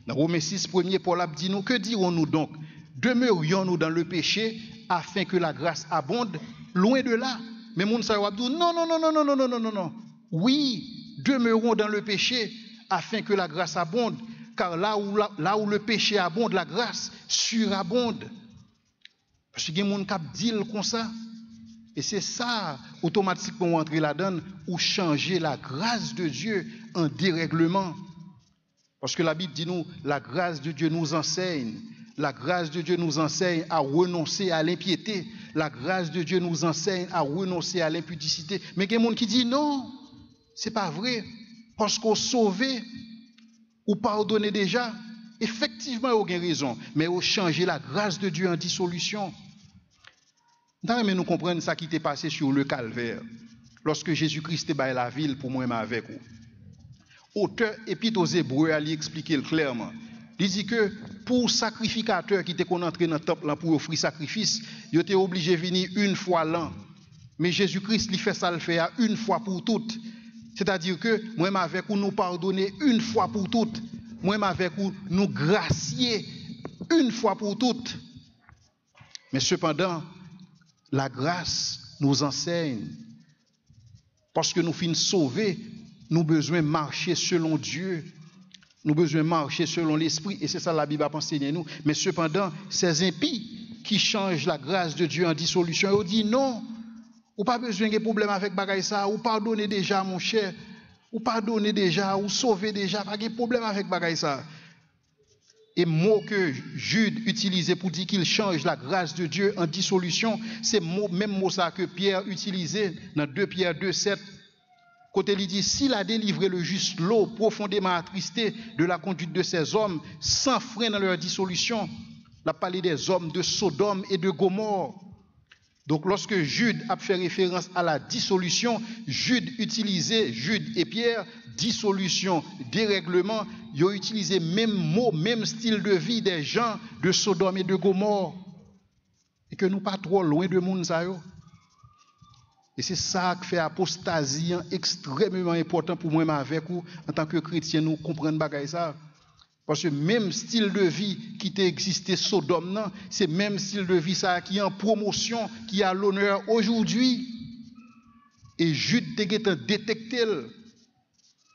Dans Romains 6, 1er, Paul a dit nous, que dirons-nous donc? Demeurions-nous dans le péché afin que la grâce abonde? Loin de là. Mais moun sa yo dit non. Oui, demeurons dans le péché afin que la grâce abonde, car là où le péché abonde, la grâce surabonde. Parce que les gens qui disent comme ça, et c'est ça, automatiquement, entrer là-dedans, ou changer la grâce de Dieu en dérèglement. Parce que la Bible dit nous, la grâce de Dieu nous enseigne. La grâce de Dieu nous enseigne à renoncer à l'impiété. La grâce de Dieu nous enseigne à renoncer à l'impudicité. Mais il y a des gens qui disent non. C'est pas vrai. Parce qu'on sauvé ou pardonné déjà, effectivement, il y a raison. Mais on changer la grâce de Dieu en dissolution. Mais nous comprenons ça qui était passé sur le calvaire. Lorsque Jésus-Christ est la ville pour moi avec vous. Auteur épître aux Hébreux a expliqué clairement. Il dit que pour sacrificateur qui était entré dans le temple pour offrir sacrifice, il était obligé de venir une fois l'an. Mais Jésus-Christ lui fait ça le faire une fois pour toutes. C'est-à-dire que moi avec vous nous pardonner une fois pour toutes. Moi avec vous nous gracier une fois pour toutes. Mais cependant, la grâce nous enseigne. Parce que nous finissons sauvés, nous avons besoin de marcher selon Dieu. Nous avons besoin de marcher selon l'Esprit. Et c'est ça la Bible a enseigné nous. Mais cependant, ces impies qui changent la grâce de Dieu en dissolution, ils disent non. Ou pas besoin de problème avec bagaille ça, ou pardonner déjà mon cher, ou pardonner déjà, ou sauver déjà, pas de problème avec bagaille ça. Et mot que Jude utilisait pour dire qu'il change la grâce de Dieu en dissolution, c'est même mot ça que Pierre utilisait dans 2 Pierre 2,7. Côté il dit, s'il a délivré le juste lot profondément attristé de la conduite de ces hommes, sans frein dans leur dissolution, il a parlé des hommes de Sodome et de Gomorrhe. Donc lorsque Jude a fait référence à la dissolution, Jude et Pierre, dissolution, dérèglement, ils ont utilisé même mot, même style de vie des gens de Sodome et de Gomorrhe. Et que nous pas trop loin de monde ça yo. Et c'est ça qui fait apostasie extrêmement important pour moi avec vous en tant que chrétien nous comprendre bagaille ça. Parce que même style de vie qui t'a existé Sodome, c'est même style de vie ça qui est en promotion, qui a l'honneur aujourd'hui. Et Jude t'a détecté.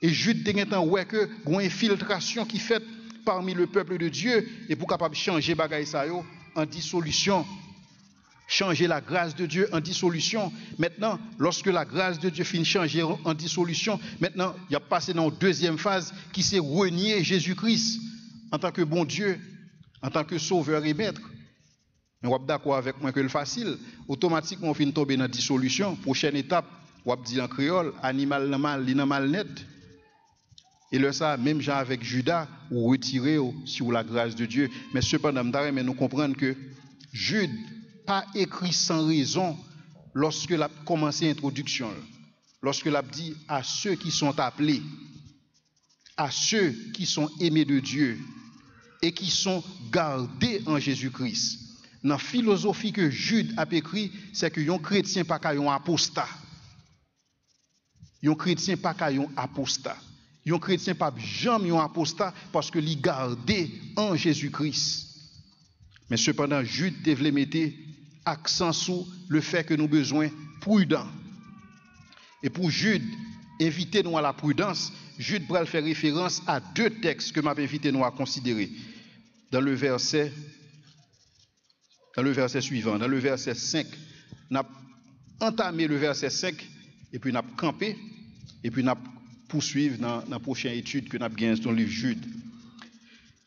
Et Jude t'a ouais que une infiltration qui fait parmi le peuple de Dieu et pour capable changer bagaille ça yo en dissolution. Changer la grâce de Dieu en dissolution. Maintenant, lorsque la grâce de Dieu finit changer en dissolution, maintenant, il y a passé dans une deuxième phase qui c'est renier Jésus-Christ en tant que bon Dieu, en tant que sauveur et maître. Mais vous êtes d'accord avec moi que le facile, automatiquement, on finit tomber dans la dissolution. Prochaine étape, vous dit en créole, animal nan mal, li nan mal net. Et là, ça, même genre avec Judas, vous retirez sur la grâce de Dieu. Mais cependant, nous comprenons que Jude pas écrit sans raison lorsque l'a commencé l'introduction. Lorsque l'a dit à ceux qui sont appelés, à ceux qui sont aimés de Dieu et qui sont gardés en Jésus-Christ. Dans la philosophie que Jude a écrit, c'est que un chrétien pas qu'un apostat. Un chrétien pas qu'un apostat. Un chrétien pas jamais un apostat parce que il gardé en Jésus-Christ. Mais cependant, Jude devait mettre accent sur le fait que nous avons besoin prudents. Et pour Jude, inviter nous à la prudence, Jude va faire référence à deux textes que m'a invité nous à considérer. Dans le verset suivant, dans le verset 5, nous avons entamé le verset 5 et puis nous avons campé et puis nous avons poursuivre dans la prochaine étude que nous avons gagnée dans le livre Jude.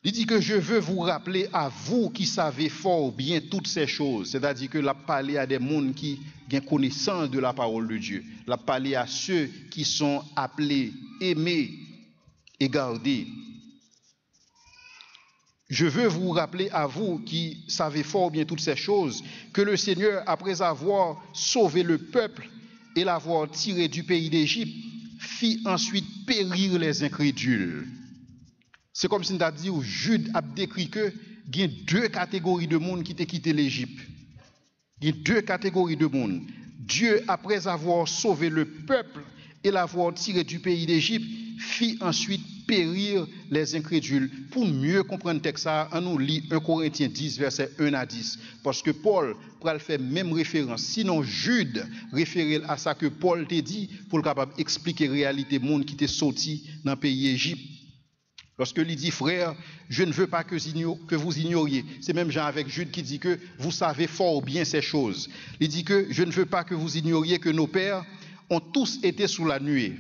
Il dit que je veux vous rappeler à vous qui savez fort bien toutes ces choses. C'est-à-dire que l'a parlé à des gens qui ont connaissance de la parole de Dieu. L'a parlé à ceux qui sont appelés, aimés et gardés. Je veux vous rappeler à vous qui savez fort bien toutes ces choses que le Seigneur, après avoir sauvé le peuple et l'avoir tiré du pays d'Égypte, fit ensuite périr les incrédules. C'est comme si on a dit, Jude a décrit que il y a deux catégories de monde qui ont quitté l'Égypte. Il y a deux catégories de monde. Dieu, après avoir sauvé le peuple et l'avoir tiré du pays d'Égypte, fit ensuite périr les incrédules. Pour mieux comprendre le texte, on nous lit 1 Corinthiens 10, verset 1 à 10. Parce que Paul pourra faire même référence. Sinon, Jude référait à ça que Paul t'a dit pour le capable d'expliquer la réalité du monde qui était sorti dans le pays d'Égypte. Lorsque il dit, frère, je ne veux pas que vous ignoriez. C'est même Jean avec Jude qui dit que vous savez fort bien ces choses. Il dit que je ne veux pas que vous ignoriez que nos pères ont tous été sous la nuée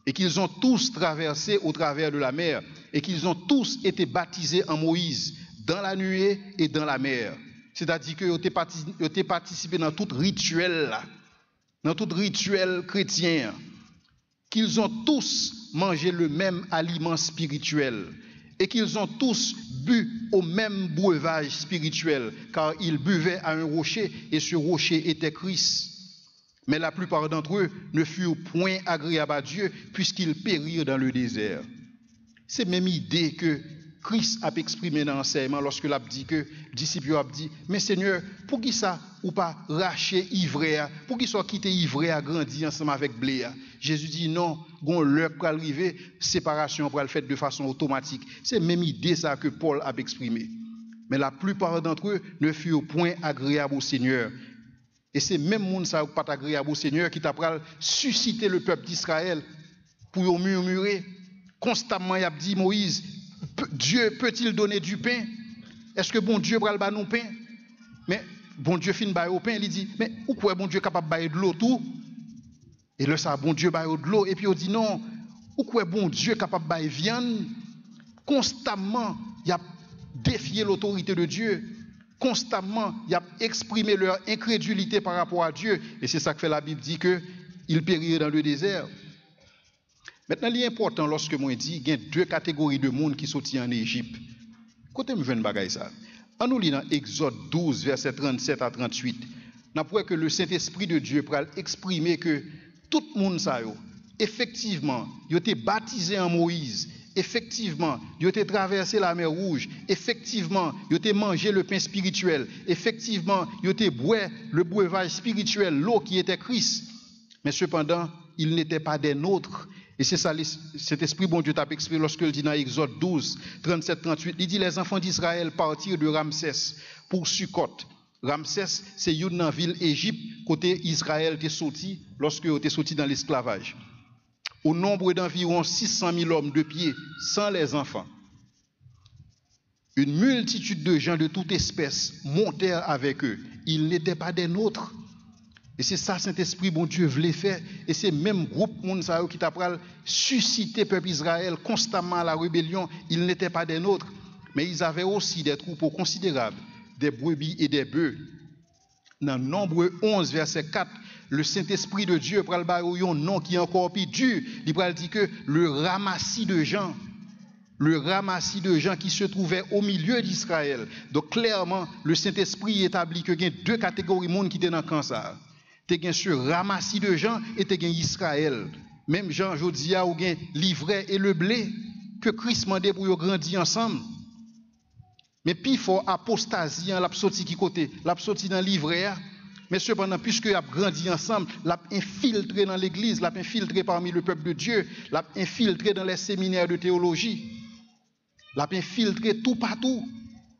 et qu'ils ont tous traversé au travers de la mer et qu'ils ont tous été baptisés en Moïse dans la nuée et dans la mer. C'est-à-dire qu'ils ont participé dans tout rituel, chrétien, qu'ils ont tous mangé le même aliment spirituel et qu'ils ont tous bu au même breuvage spirituel, car ils buvaient à un rocher et ce rocher était Christ. Mais la plupart d'entre eux ne furent point agréables à Dieu puisqu'ils périrent dans le désert. C'est la même idée que Christ a exprimé dans l'enseignement lorsque l'a dit que disciples a dit, mais Seigneur, pour qui ça ou pas racher ivraie, pour qui soit quitté ivraie à grandir ensemble avec blé? Jésus dit non, gon l'heure pour arriver, séparation pour le faire de façon automatique. C'est la même idée ça que Paul a exprimé. Mais la plupart d'entre eux ne furent point agréables au Seigneur. Et c'est même monde ça pas agréable au Seigneur qui t'a suscité le peuple d'Israël pour murmurer constamment. Il a dit Moïse, Dieu peut-il donner du pain? Est-ce que bon Dieu va le donner du pain? Mais bon Dieu fin bailler au pain, il dit mais où quoi bon Dieu capable de bailler de l'eau tout? Et là ça bon Dieu bailler de l'eau et puis on dit non, où quoi bon Dieu capable de bailler viande? Constamment, il a défié l'autorité de Dieu. Constamment, il a exprimé leur incrédulité par rapport à Dieu. Et c'est ça que fait la Bible dit que ils périrent dans le désert. Maintenant, il est important lorsque moi dis qu'il y a deux catégories de monde qui sont en Égypte. Côté me jeune bagaille ça. En nous lisant Exode 12 verset 37 à 38, on voit que le Saint-Esprit de Dieu pourra exprimer que tout le monde ça effectivement, il a été baptisé en Moïse. Effectivement, ils ont traversé la mer Rouge. Effectivement, ils ont mangé le pain spirituel. Effectivement, ils ont bu le breuvage spirituel, l'eau qui était Christ. Mais cependant, ils n'étaient pas des nôtres. Et c'est ça, cet esprit bon Dieu t'a exprimé lorsqu'il dit dans Exode 12, 37-38, il dit les enfants d'Israël partirent de Ramsès pour Sukkot. Ramsès, c'est une ville Égypte, côté Israël était sorti lorsque était sorti dans l'esclavage. Au nombre d'environ 600 000 hommes de pied, sans les enfants. Une multitude de gens de toute espèce montèrent avec eux. Ils n'étaient pas des nôtres. Et c'est ça, Saint-Esprit, bon Dieu, voulait faire. Et c'est même groupe qui t'a suscité le peuple Israël constamment à la rébellion. Ils n'étaient pas des nôtres. Mais ils avaient aussi des troupeaux considérables, des brebis et des bœufs. Dans Nombre 11, verset 4, le Saint-Esprit de Dieu pral ba un nom qui est encore plus dur. Il pral dit que le ramassis de gens qui se trouvaient au milieu d'Israël. Donc clairement, le Saint-Esprit établit que il y a deux catégories de monde qui étaient dans le camp ça. Tu as ce ramassis de gens et tu as Israël. Même Jean Jodia ou gen l'ivraie et le blé que Christ mandait pour grandir ensemble. Mais puis il faut apostasie, l'a sorti qui côté, l'a sorti dans l'ivraie. Mais cependant, puisque il a grandi ensemble, l'a infiltré dans l'église, l'a infiltré parmi le peuple de Dieu, l'a infiltré dans les séminaires de théologie, l'a infiltré tout partout.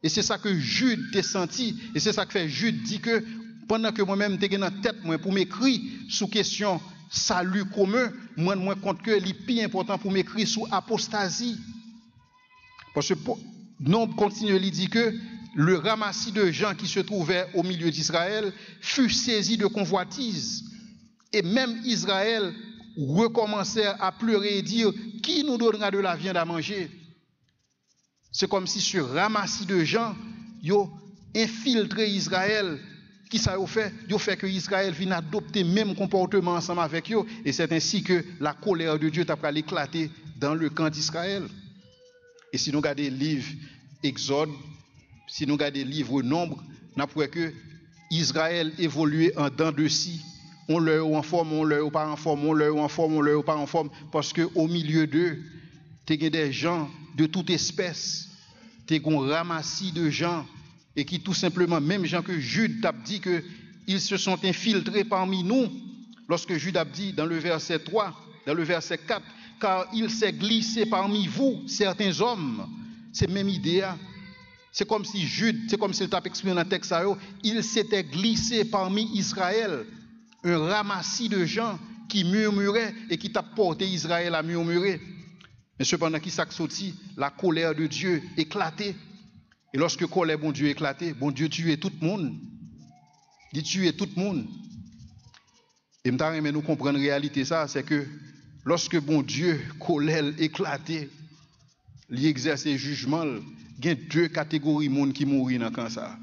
Et c'est ça que Jude t'a senti. Et c'est ça que fait Jude dit que pendant que moi-même t'ai dans tête moi pour m'écrire sous question salut commun, moi compte que les plus important pour m'écrire sous apostasie. Parce que Nombre continue, il dit que le ramassis de gens qui se trouvaient au milieu d'Israël fut saisi de convoitise. Et même Israël recommençait à pleurer et dire qui nous donnera de la viande à manger. C'est comme si ce ramassis de gens ont infiltré Israël. Qui ça a fait? Il a fait que Israël vienne adopter le même comportement ensemble avec eux. Et c'est ainsi que la colère de Dieu t'a éclaté dans le camp d'Israël. Et si nous regardons le livre Exode, si nous regardons le livre Nombre, nous avons que Israël évoluait en dents de scie. On leur en forme, on leur pas en forme, on leur en forme, on leur pas en forme. Parce qu'au milieu d'eux, il y a des gens de toute espèce. Il y a un ramassis de gens. Et qui tout simplement, même gens que Jude a dit qu'ils se sont infiltrés parmi nous. Lorsque Jude a dit dans le verset 3, dans le verset 4, car il s'est glissé parmi vous, certains hommes. C'est même idée. C'est comme si Jude, c'est comme s'il t'a exprimé dans le texte, il s'était glissé parmi Israël. Un ramassis de gens qui murmuraient et qui t'a porté Israël à murmurer. Mais cependant, qui s'est sorti, la colère de Dieu éclatait. Et lorsque colère bon Dieu éclatait, bon Dieu tuait tout le monde. Il tuait tout le monde. Et mais nous comprendre la réalité ça, c'est que lorsque bon Dieu colère éclatait, il exerçait jugement, il y a deux catégories de monde qui mourent dans le cancer.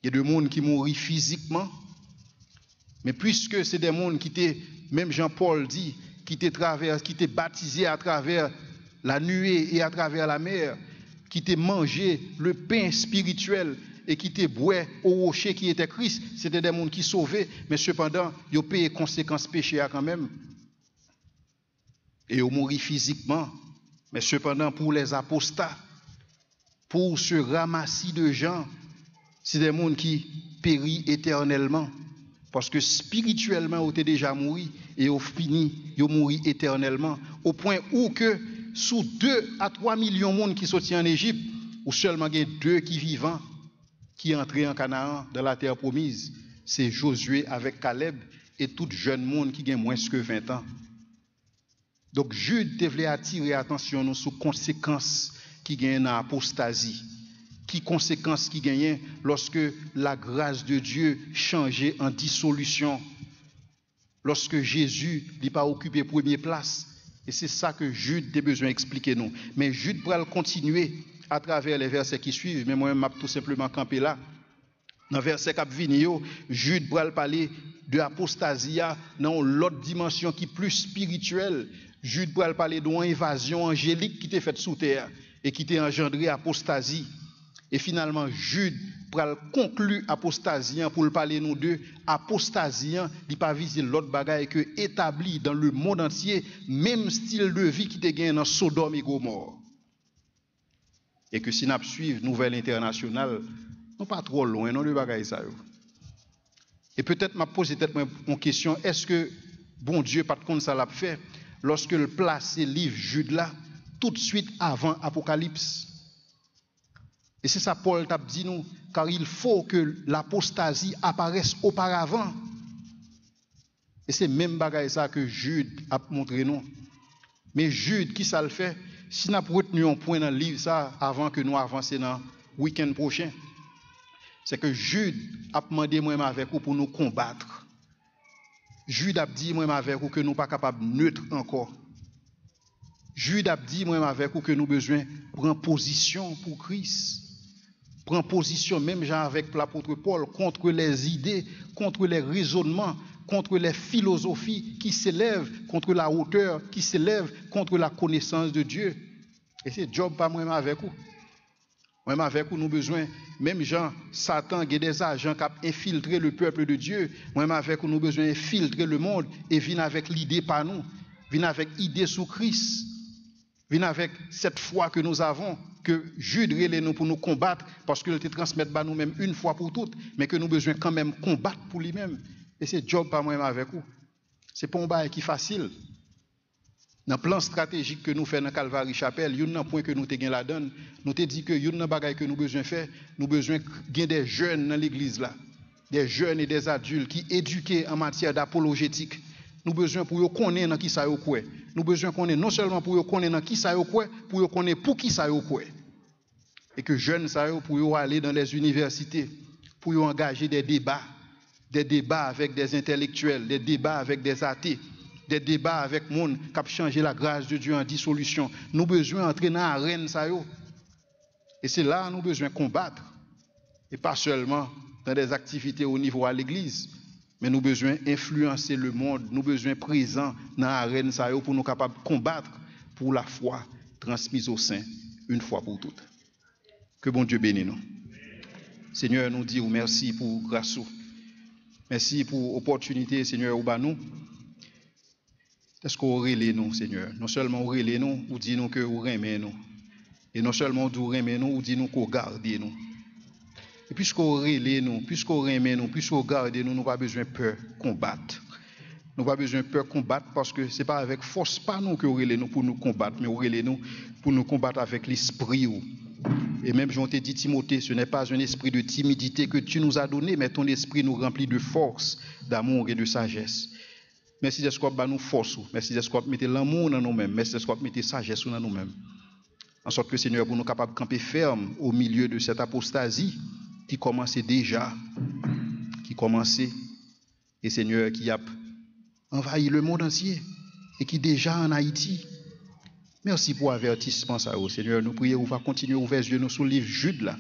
Il y a des gens qui mourent physiquement, mais puisque c'est des gens qui étaient, même Jean-Paul dit, qui étaient baptisés à travers la nuée et à travers la mer, qui étaient mangé le pain spirituel et qui étaient bois au rocher qui était Christ, c'était des gens qui sauvaient, mais cependant, ils ont payé les conséquences péché quand même. Et ils ont mouru physiquement, mais cependant, pour les apostats, pour ce ramassis de gens, c'est des gens qui périssent éternellement. Parce que spirituellement, ils étaient déjà morts et ils ont fini, ils ont mouru éternellement. Au point où que, sous 2 à 3 millions de monde qui sont en Égypte, ou seulement il y a 2 qui vivants, qui entrent en Canaan, dans la terre promise. C'est Josué avec Caleb et tout jeune monde qui a moins que 20 ans. Donc Jude devait attirer l'attention sur les conséquences qui gagnent dans l'apostasie. Qui conséquences qui gagnent lorsque la grâce de Dieu changeait en dissolution. Lorsque Jésus n'a pas occupé première place. Et c'est ça que Jude a besoin d'expliquer nous. Mais Jude pourra continuer à travers les versets qui suivent. Mais moi, je vais tout simplement camper là. Dans le verset qui vient, Jude pourra parler de l'apostasie dans l'autre dimension qui est plus spirituelle. Jude pourra parler d'une invasion angélique qui était faite sous terre et qui était engendrée apostasie. Et finalement, Jude pourra conclure apostasie pour parler nous de apostasie, il ne pas viser l'autre bagaille que établi dans le monde entier, même style de vie qui était gagné dans Sodome et Gomorrhe. Et que si nous suivons nouvelle internationale, non pas trop loin, non le bagaille ça. Et peut-être m'a posé une question, est-ce que bon Dieu pas de compte ça l'a fait lorsque le place le livre Jude là tout de suite avant Apocalypse? Et c'est ça Paul t'a dit nous, car il faut que l'apostasie apparaisse auparavant. Et c'est même bagaille ça que Jude a montré nous. Mais Jude, qui ça le fait? Si nous avons retenu un point dans le livre ça avant que nous avancions dans le week-end prochain, c'est que Jude a demandé moi avec vous pour nous combattre. Jude a dit moi avec vous que nous ne sommes pas capables de neutre encore. Jude a dit moi avec vous que nous avons besoin de prendre position pour Christ. Prendre position, même genre avec l'apôtre Paul, contre les idées, contre les raisonnements, contre les philosophies qui s'élèvent, contre la hauteur qui s'élève, contre la connaissance de Dieu. Et c'est job pas moi avec vous. Même avec vous, nous avons besoin, même Jean, Satan, il y a des agents qui ont infiltré le peuple de Dieu. Même avec vous, nous avons besoin d'infiltrer le monde et venir avec l'idée par nous, venir avec l'idée sous Christ, venir avec cette foi que nous avons. que Jude relève nous pour nous combattre, parce qu'il te transmet à nous-mêmes une fois pour toutes, mais que nous besoin quand même combattre pour lui-même. Et c'est job pas moi-même avec vous. C'est pas un bail qui est facile. Dans le plan stratégique que nous faisons dans Calvary Chapelle, il y a un point que nous avons la donne. Nous avons dit que il y a un bagage que nous besoin faire. Nous besoin de des jeunes dans l'église là, des jeunes et des adultes qui éduqués en matière d'apologétique. Nous besoin pour connaître dans qui ça yo quoi. Nous besoin connaître non seulement pour connaître dans qui ça yo quoi, pour connaître pour qui ça yo quoi. Et que jeunes ça yo pour aller dans les universités, pour engager des débats avec des intellectuels, des débats avec des athées. Des débats avec le monde qui a changé la grâce de Dieu en dissolution. Nous avons besoin d'entrer dans l'arène. Et c'est là que nous avons besoin de combattre. Et pas seulement dans des activités au niveau de l'église, mais nous avons besoin d'influencer le monde. Nous avons besoin de présent dans l'arène pour nous capables de combattre pour la foi transmise au sein une fois pour toutes. Que bon Dieu bénisse nous. Seigneur, nous disons merci pour grâce. Merci pour l'opportunité, Seigneur, au nous. Est-ce qu'on relève nous, Seigneur? Non seulement on relève nous, ou dit nous que vous aimez nous. Et non seulement vous aimez nous, ou dit nous qu'on garde nous. Et puisqu'on relève nous, puisqu'on aime nous, puisqu'on garde nous, nous n'avons pas besoin de peur combattre. Nous n'avons pas besoin de peur combattre parce que ce n'est pas avec force, pas nous que vous relève nous pour nous combattre, mais vous relève nous pour nous combattre avec l'esprit. Et même, j'en t'ai dit, Timothée, ce n'est pas un esprit de timidité que tu nous as donné, mais ton esprit nous remplit de force, d'amour et de sagesse. Merci d'escorp ba nous force, merci d'escorp mettre l'amour dans nous-mêmes, merci d'escorp mettre sagesse dans nous-mêmes. En sorte que Seigneur, pour nous capables de camper ferme au milieu de cette apostasie qui commençait déjà, et Seigneur, qui a envahi le monde entier et qui déjà en Haïti. Merci pour l'avertissement, ça, Seigneur. Nous prions, on va continuer à ouvrir les yeux nous sur le livre Jude là,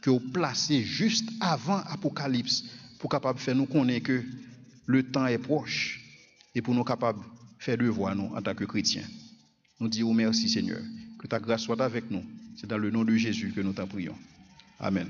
que vous placez juste avant Apocalypse pour capable faire nous connaître que le temps est proche. Et pour nous capables de faire devoir nous en tant que chrétiens. Nous disons merci Seigneur. Que ta grâce soit avec nous. C'est dans le nom de Jésus que nous t'en prions. Amen.